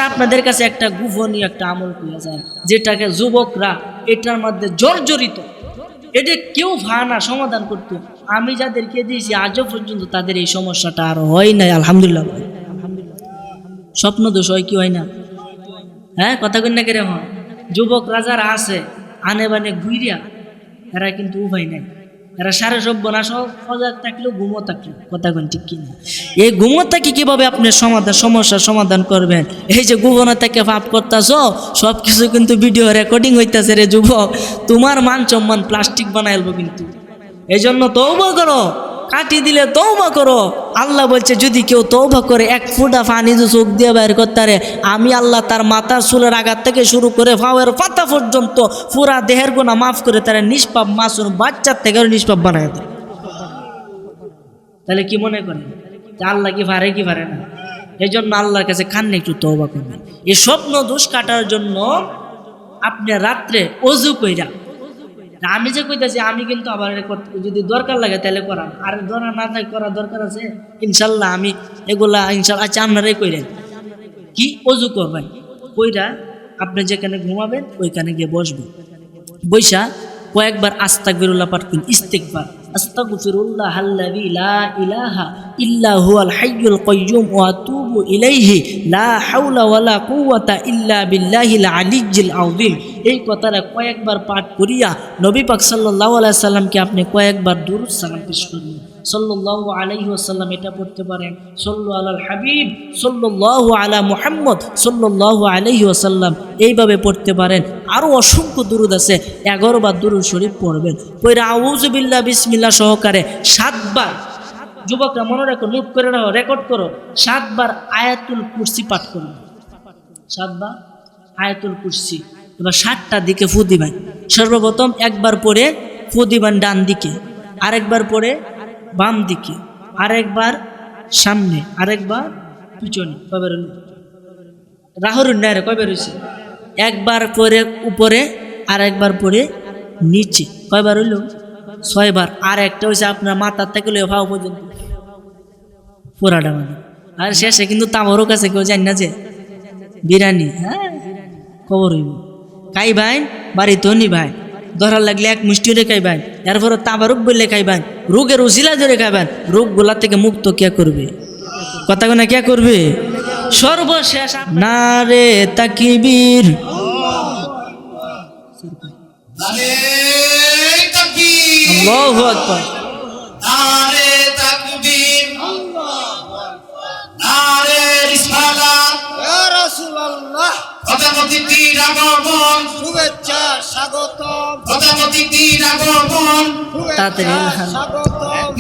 আপনাদের কাছে একটা গোপনীয় একটা আমল করা যায়, যেটাকে যুবকরা এটার মধ্যে জর্জরিত, এটা কেউ ভানা সমাধান করতো। আমি যাদেরকে দিয়েছি আজও পর্যন্ত তাদের এই সমস্যাটা আর হয় নাই, আলহামদুলিল্লাহ। স্বপ্ন দোষ হয় কি হয় না? হ্যাঁ, কথা কই না কেরে? হয়। যুবক রাজারা আছে আনে বানে ঘুরিয়া, এরা কিন্তু উপায় নাই, এরা সারা সর্বনাশ সজাগ থাকলেও ঘুমো থাকলো, কথা কন ঠিক কিনা? এই ঘুমো থাকি কিভাবে আপনি সমস্যার সমাধান করবেন? এই যে গোপনে থেকে পাপ করতেছ, সব কিছু কিন্তু ভিডিও রেকর্ডিং হইতেছে রে যুবক, তোমার মান সম্মান প্লাস্টিক বানাইলবো কিন্তু। এই জন্য তওবা করো, কাটি দিলে তওবা করো। আল্লাহ বলছে যদি কেউ তওবা করে এক ফোঁটা পানি যে চোখ দিয়ে বাইর করতে পারে, আমি আল্লাহ তার মাথার চুলের আঘাত থেকে শুরু করে পায়ের পাতা পর্যন্ত পুরা দেহের গুনাহ মাফ করে তারা নিষ্পাপ মাসুম বাচ্চার থেকে নিষ্পাপ বানায় দেয়। তাহলে কি মনে করেন যে আল্লাহ কি পারে কি পারে না? এই জন্য আল্লাহর কাছে কান্না একটু তওবা করবেন। এই স্বপ্ন দোষ কাটার জন্য আপনি রাত্রে ওযু কইরা, আমি যে কইতাছি আমি কিন্তু আবার যদি দরকার লাগে তাহলে করান, আর দরকার না থাকে করার দরকার আছে ইনশাল্লাহ আমি এগুলা ইনশাল্লাহ। আচ্ছা আপনারাই কইরেন কি? ওযু করবেন, কইরা আপনি যেখানে ঘুমাবেন ওইখানে গিয়ে বসবেন, বৈশা কয়েকবার আস্তাগফিরুল্লাহ পাঠ করুন, ইস্তিগফার, আস্তাগফিরুল্লাহ আল্লাযী লা ইলাহা ইল্লা হুয়াল হাইয়ুল কাইয়্যুম ওয়া আতুবু ইলাইহি লা হাওলা ওয়ালা কুওয়াতা ইল্লা বিল্লাহিল আলিয়্যিল আযীম। এই কথাটা কয়েকবার পাঠ করিয়া নবী পাক সাল্লাল্লাহু আলাইহি সাল্লামকে আপনি কয়েকবার দুরূদ সালাম পেশ করুন। সাল্লাল্লাহু আলাইহি ওয়াসাল্লাম এটা পড়তে পারেন, সাল্লু আলাল হাবিব সাল্লাল্লাহু আলা মুহাম্মদ সাল্লাল্লাহু আলাইহি ওয়াসাল্লাম, এইভাবে পড়তে পারেন। আরও অসংখ্য দুরূদ আছে, 11 বার দুরূদ শরীফ পড়বেন। পড়ে আউযু বিল্লাহ বিসমিল্লাহ সহকারে 7 বার, যুবকরা মনে রাখো, নোট করে রাখো, রেকর্ড করো, 7 বার আয়াতুল কুরসি পাঠ করুন, 7 বার আয়াতুল কুরসি। এবার 7টা দিকে ফু দিবেন। সর্বপ্রথম একবার পড়ে ফু দিবেন ডান দিকে, আরেকবার পড়ে বাম দিকে, আরেকবার সামনে, আরেকবার পিছনে। কয়বার হলো? রাহুরুন না রে, কয়বার হয়েছে? একবার পরে উপরে, আরেকবার পরে নিচে। কয়বার হইল? 6 বার। আর একটা হয়েছে আপনার মাথার থেকে লয়ে ভাও পর্যন্ত পুরাটা মানে। আর শেষে কিন্তু তাবরও কাছে কেউ জানি না যে বিরানি, হ্যাঁ খবর হইব। খাই ভাই বাড়িতেও নি ভাই, ধরার লাগলে এক মুষ্টি রে খাইবেন, এরপরে তাবারুক বললে খাইবেন, রোগের উজিলা ধরে খাইবেন, রোগগুলা থেকে মুক্ত কে করবে? কথা কোনা কে করবে? সর্বশেষ নারে তাকবীর, আল্লাহু আকবার, নারে তাকবীর, নারে রিসালাত, ইয়া রাসূলুল্লাহ, অতিথির আগমন, শুভেচ্ছা স্বাগতম, অতিথির আগমন, তাড়াতাড়ি